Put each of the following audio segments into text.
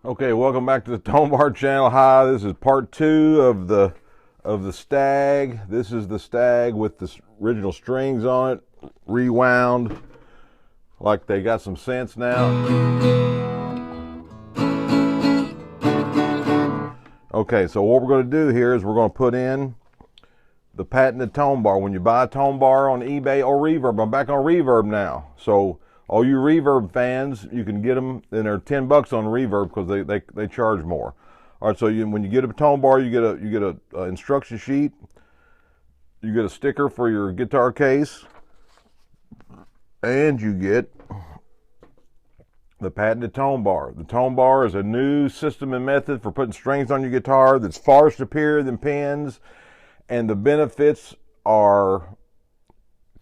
Okay, welcome back to the Tonebar channel. Hi, this is part 2 of the Stagg. This is the Stagg with the original strings on it, rewound like they got some sense now. Okay, so what we're going to do here is we're going to put in the patented Tonebar. When you buy a Tonebar on eBay or Reverb, I'm back on Reverb now. So all you Reverb fans, you can get them, and they're $10 on Reverb because they charge more. All right, so when you get a Tonebar, you get a instruction sheet, you get a sticker for your guitar case, and you get the patented Tonebar. The Tonebar is a new system and method for putting strings on your guitar that's far superior than pins, and the benefits are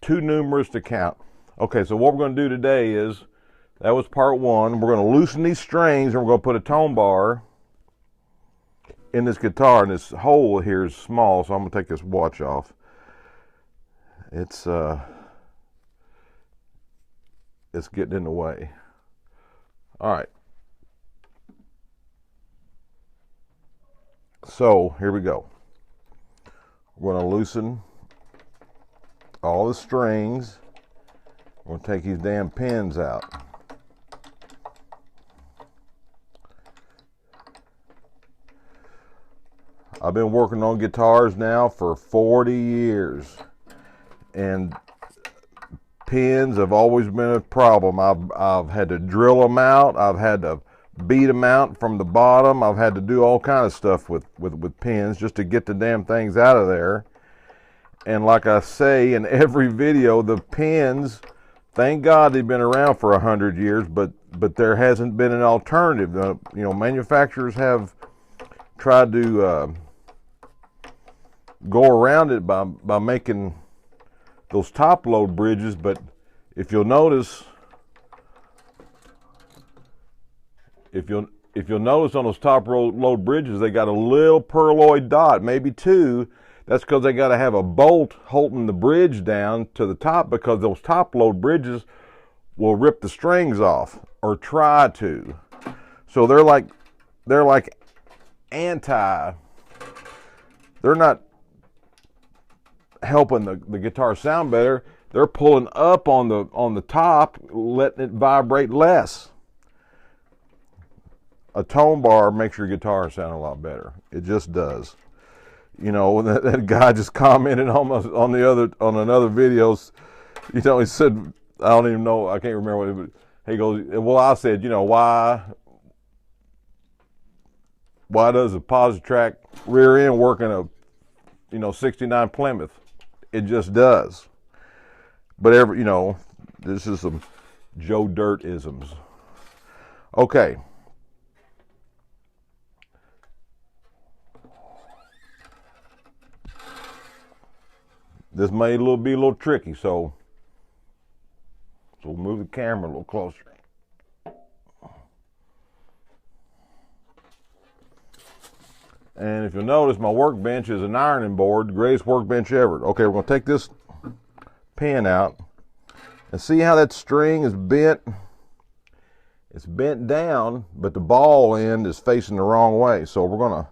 too numerous to count. Okay, so what we're going to do today is, that was part 1. We're going to loosen these strings and we're going to put a Tonebar in this guitar, and this hole here is small, so I'm going to take this watch off. It's getting in the way. All right. So here we go. We're going to loosen all the strings. We're going to take these damn pins out. I've been working on guitars now for 40 years, and pins have always been a problem. I've had to drill them out. I've had to beat them out from the bottom. I've had to do all kind of stuff with pins just to get the damn things out of there. And like I say in every video, the pins, thank God they've been around for 100 years, but there hasn't been an alternative. Manufacturers have tried to go around it by making those top load bridges, but if you'll notice, on those top load bridges, they got a little pearloid dot, maybe 2. That's because they got to have a bolt holding the bridge down to the top, because those top load bridges will rip the strings off, or try to. So they're like they're not helping the guitar sound better. They're pulling up on the top, letting it vibrate less. A Tonebar makes your guitar sound a lot better. It just does. That guy just commented on another video. He said, I don't even know, I can't remember what it was. He goes, well, I said, why does a Positrack rear end work in a 69 Plymouth? It just does. But this is some Joe Dirt isms. Okay. This may be a little tricky, so we'll move the camera a little closer. And if you'll notice, my workbench is an ironing board, greatest workbench ever. Okay, we're going to take this pin out and see how that string is bent. It's bent down, but the ball end is facing the wrong way. So we're going to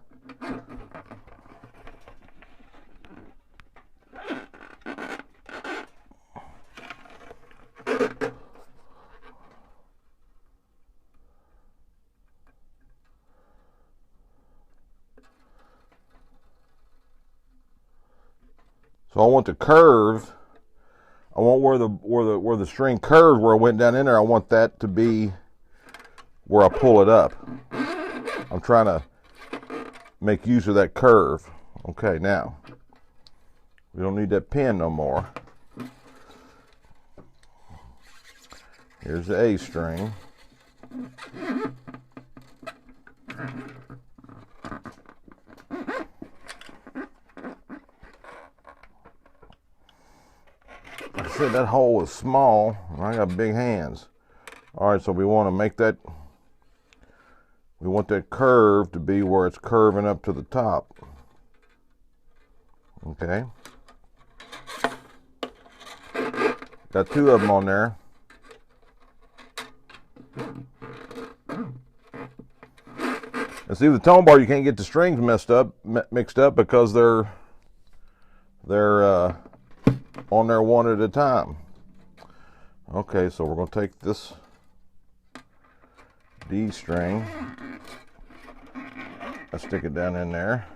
I want the curve. I want where the string curves, where it went down in there. I want that to be where I pull it up. I'm trying to make use of that curve. Okay, now we don't need that pin no more. Here's the A string. Like I said, that hole is small, and I got big hands. All right, so we want to make that, we want that curve to be where it's curving up to the top. Okay. Got 2 of them on there. And see, with the tone bar, you can't get the strings mixed up because they're on there one at a time. Okay, so we're going to take this D string. I stick it down in there.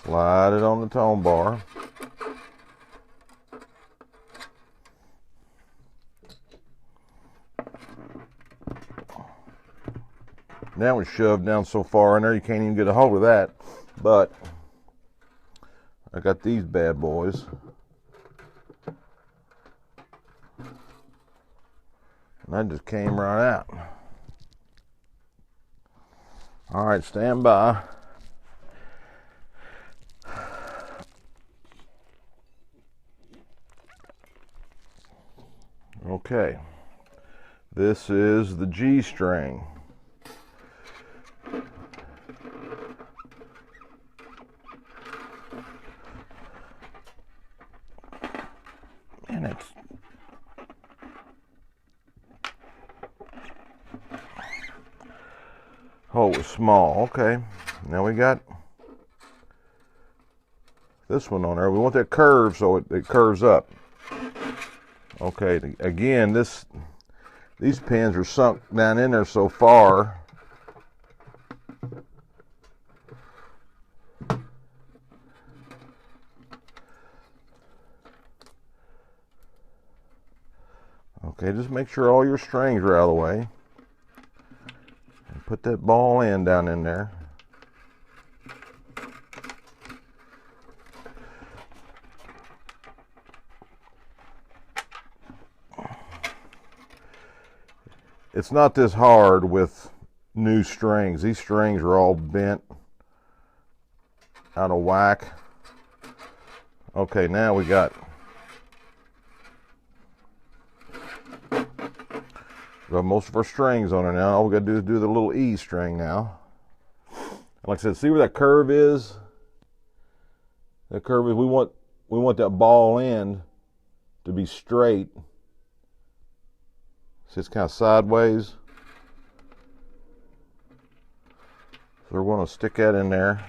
Slide it on the tone bar. Now it's shoved down so far in there you can't even get a hold of that. But I got these bad boys. And that just came right out. All right, stand by. Okay, this is the G string. And it's oh, it was small. Okay, now we got this one on there. We want that curve so it curves up. Okay, again, these pins are sunk down in there so far. Okay, just make sure all your strings are out of the way. And put that ball end down in there. It's not this hard with new strings. These strings are all bent, out of whack. Okay, now we got most of our strings on there now. All we got to do is do the little E string now. And like I said, see where that curve is? That curve is, we want that ball end to be straight. See, it's kind of sideways. So we're going to stick that in there.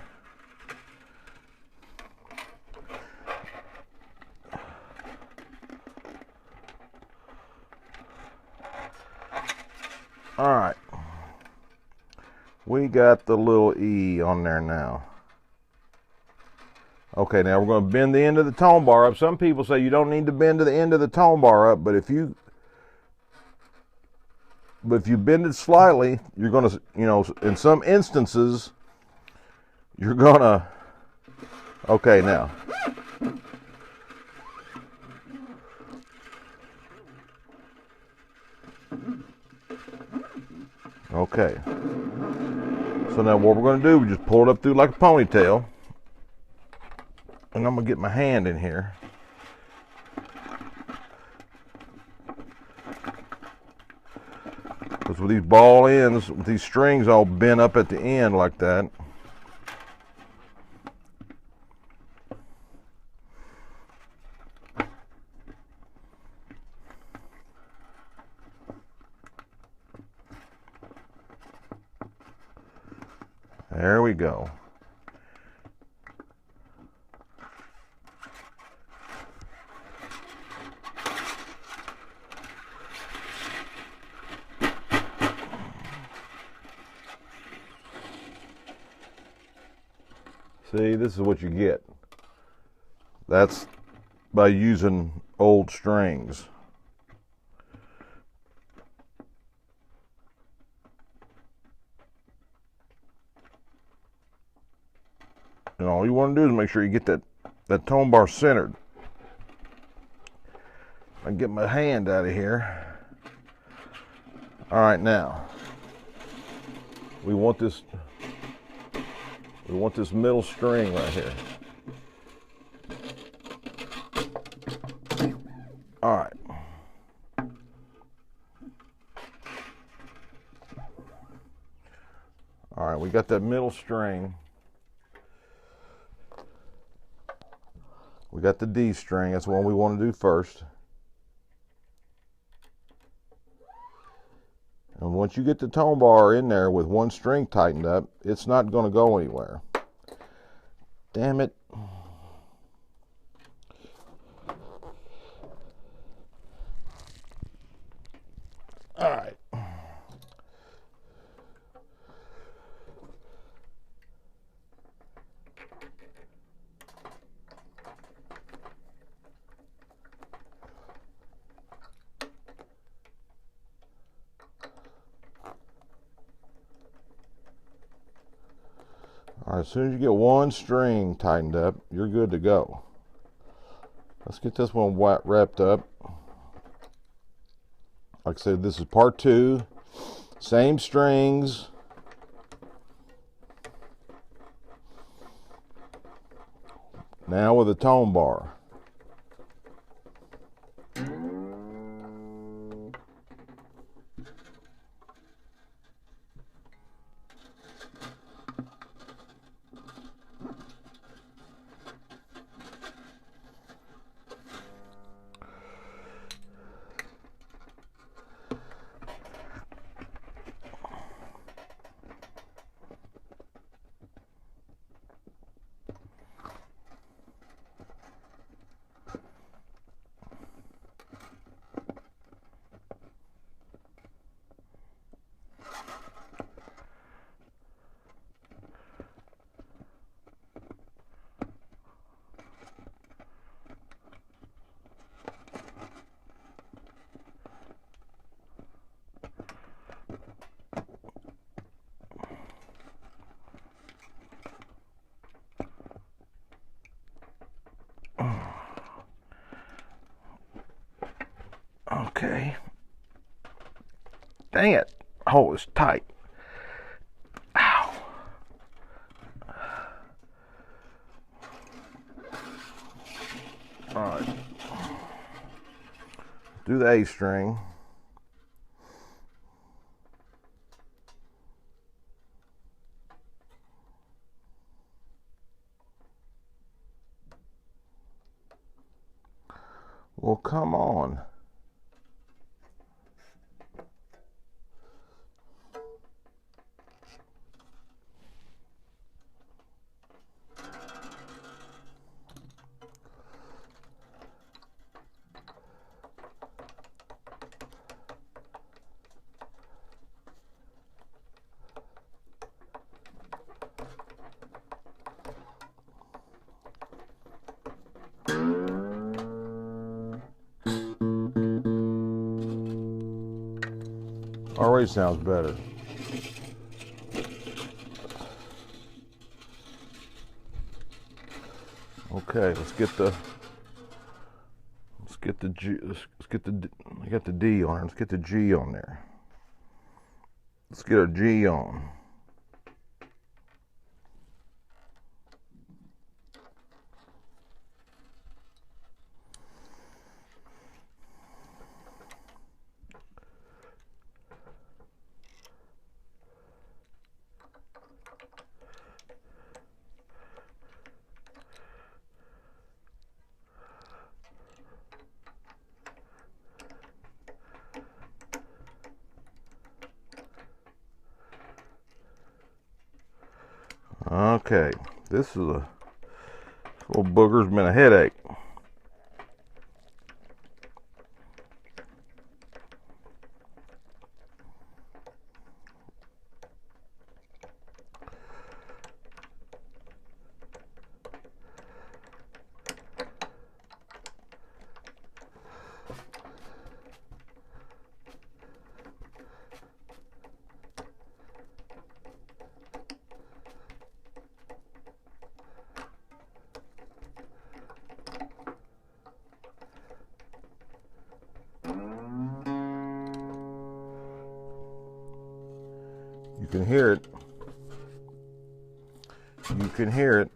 All right. We got the little E on there now. Okay, now we're going to bend the end of the tone bar up. Some people say you don't need to bend to the end of the tone bar up, but if you bend it slightly, you're going to, in some instances, you're going to, okay, now. Okay. So now what we're going to do, we just pull it up through like a ponytail. And I'm going to get my hand in here. Because with these ball ends, with these strings all bent up at the end like that, there we go. See, this is what you get. That's by using old strings. And all you want to do is make sure you get that tone bar centered. I get my hand out of here. All right, now we want this middle string right here. All right. All right, we got that middle string. We got the D string. That's the one we want to do first. And once you get the tone bar in there with one string tightened up, it's not going to go anywhere. Damn it. All right. All right, as soon as you get one string tightened up, you're good to go. Let's get this one wrapped up. Like I said, this is part 2. Same strings. Now with a tone bar. Okay. Dang it. Oh, it's tight. Ow. All right. Do the A string. Well, come on. Already sounds better. Okay, let's get the G. I got the D on it. Let's get the G on there. Let's get our G on. Okay, this is a little booger's been a headache. You can hear it. You can hear it.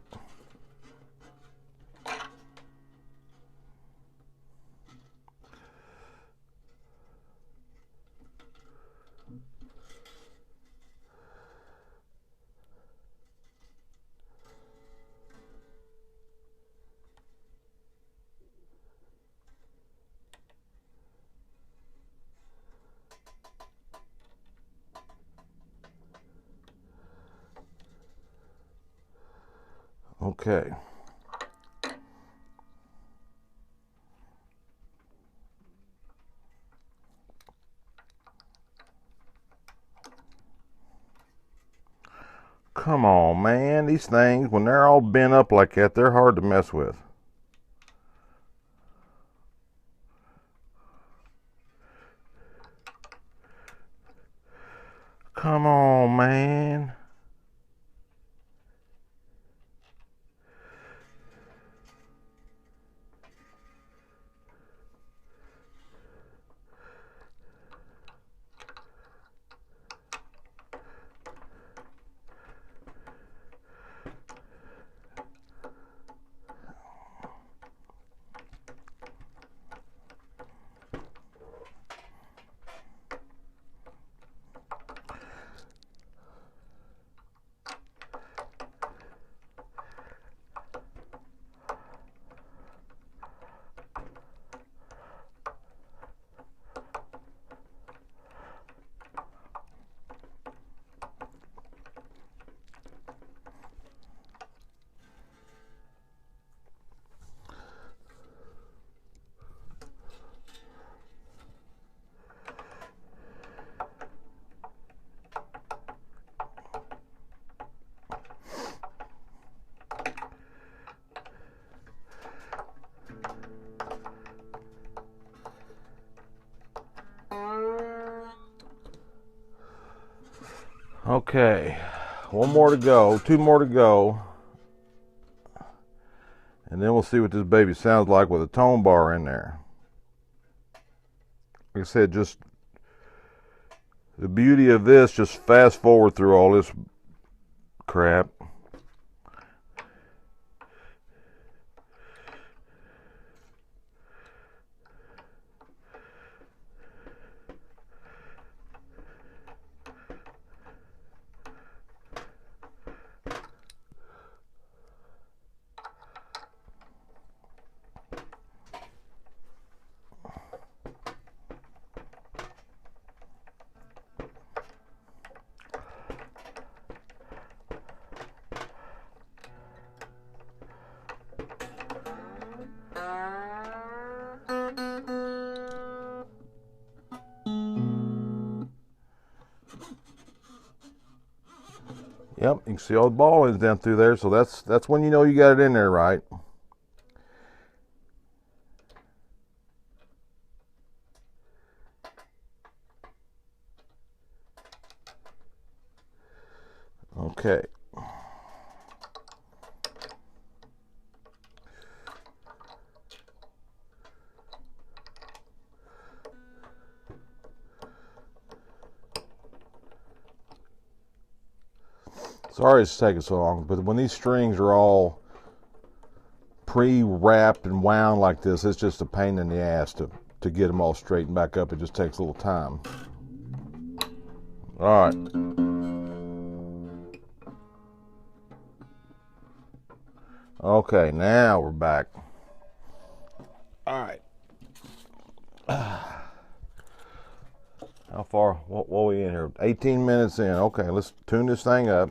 Okay. Come on, man. These things, when they're all bent up like that, they're hard to mess with. Come on, man. Okay, one more to go, two more to go, and then we'll see what this baby sounds like with a tone bar in there. Like I said, just the beauty of this, just fast forward through all this crap. Yep, you can see all the ball ends down through there, so that's when you know you got it in there right. Okay. Sorry it's taking so long, but when these strings are all pre-wrapped and wound like this, it's just a pain in the ass to get them all straightened back up. It just takes a little time. All right. Okay, now we're back. All right. How far? What are we in here? 18 minutes in. Okay, let's tune this thing up.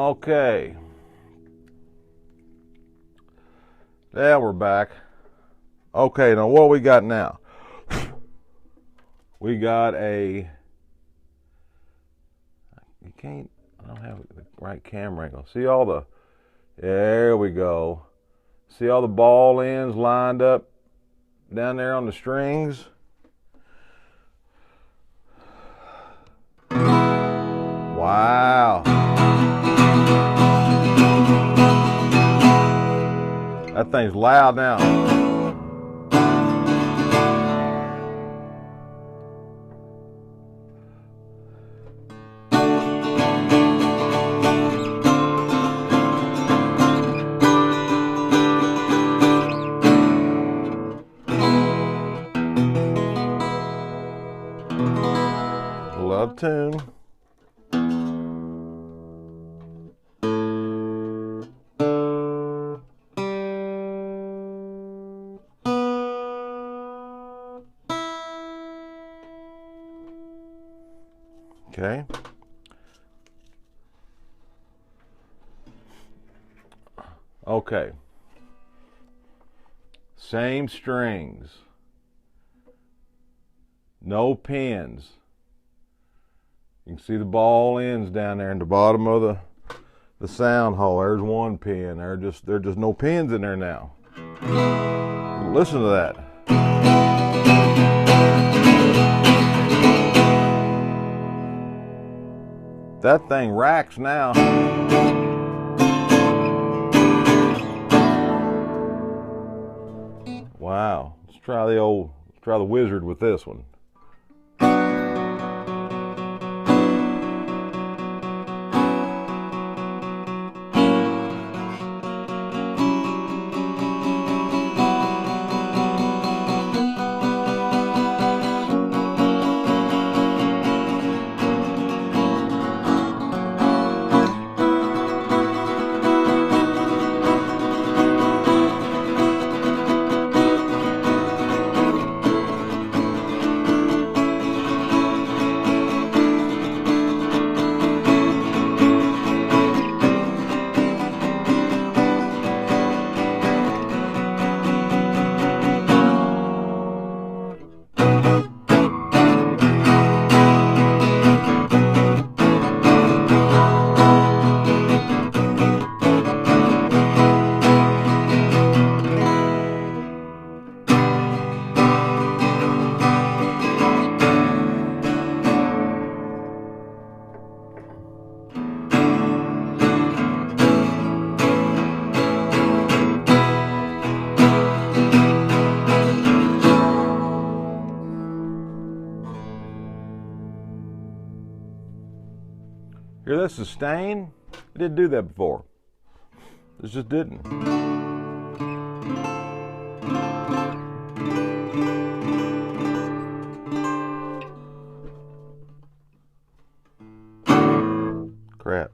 Okay. Now we're back. Okay, now what we got now? We got a, I don't have the right camera angle. See all the, there we go. See all the ball ends lined up down there on the strings? Wow. That thing's loud now. Love tune. Okay. Okay. Same strings. No pins. You can see the ball ends down there in the bottom of the sound hole. There's one pin. There are just no pins in there now. Listen to that. That thing racks now. Wow. Let's try the Wizard with this one. Hear that sustain? It didn't do that before. It just didn't. Crap.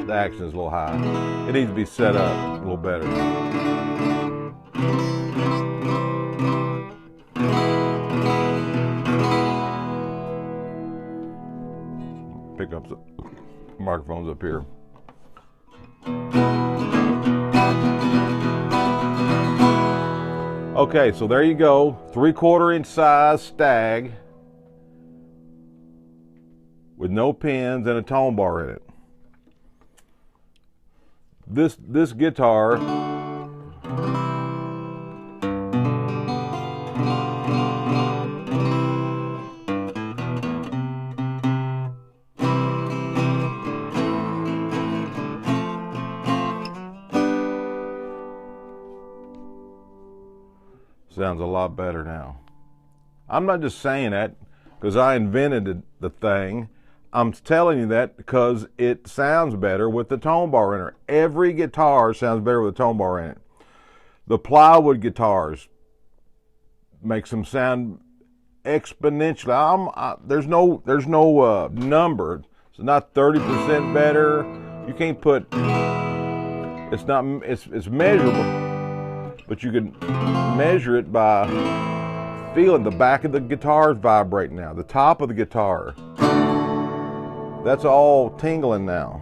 The action is a little high. It needs to be set up a little better. Pick up the microphones up here. Okay, so there you go. 3/4 inch size Stagg with no pins and a tone bar in it. This guitar sounds a lot better now. I'm not just saying that because I invented the thing. I'm telling you that because it sounds better with the tone bar in it. Every guitar sounds better with a tone bar in it. The plywood guitars makes them sound exponentially. There's no number. It's not 30% better. You can't put. It's measurable, but you can measure it by feeling the back of the guitar is vibrating now, the top of the guitar. That's all tingling now.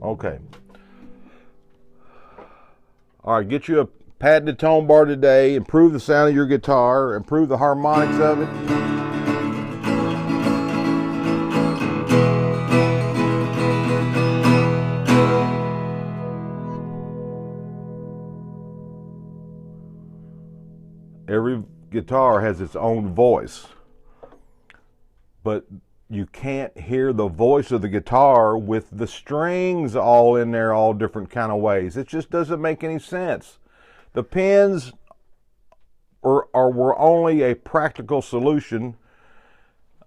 Okay. All right, get you a patented tone bar today. Improve the sound of your guitar. Improve the harmonics of it. Every guitar has its own voice, but you can't hear the voice of the guitar with the strings all in there all different kind of ways. It just doesn't make any sense. The pins were only a practical solution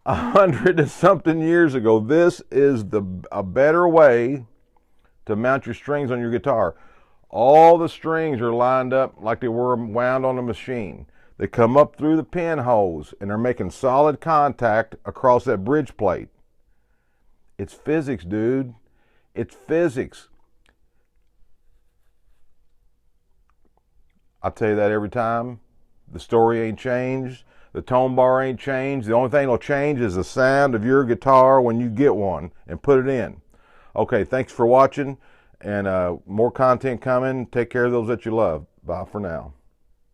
100 and something years ago. This is a better way to mount your strings on your guitar. All the strings are lined up like they were wound on a machine. They come up through the pinholes and they're making solid contact across that bridge plate. It's physics, dude. It's physics. I tell you that every time. The story ain't changed. The tone bar ain't changed. The only thing that'll change is the sound of your guitar when you get one and put it in. Okay, thanks for watching, and more content coming. Take care of those that you love. Bye for now.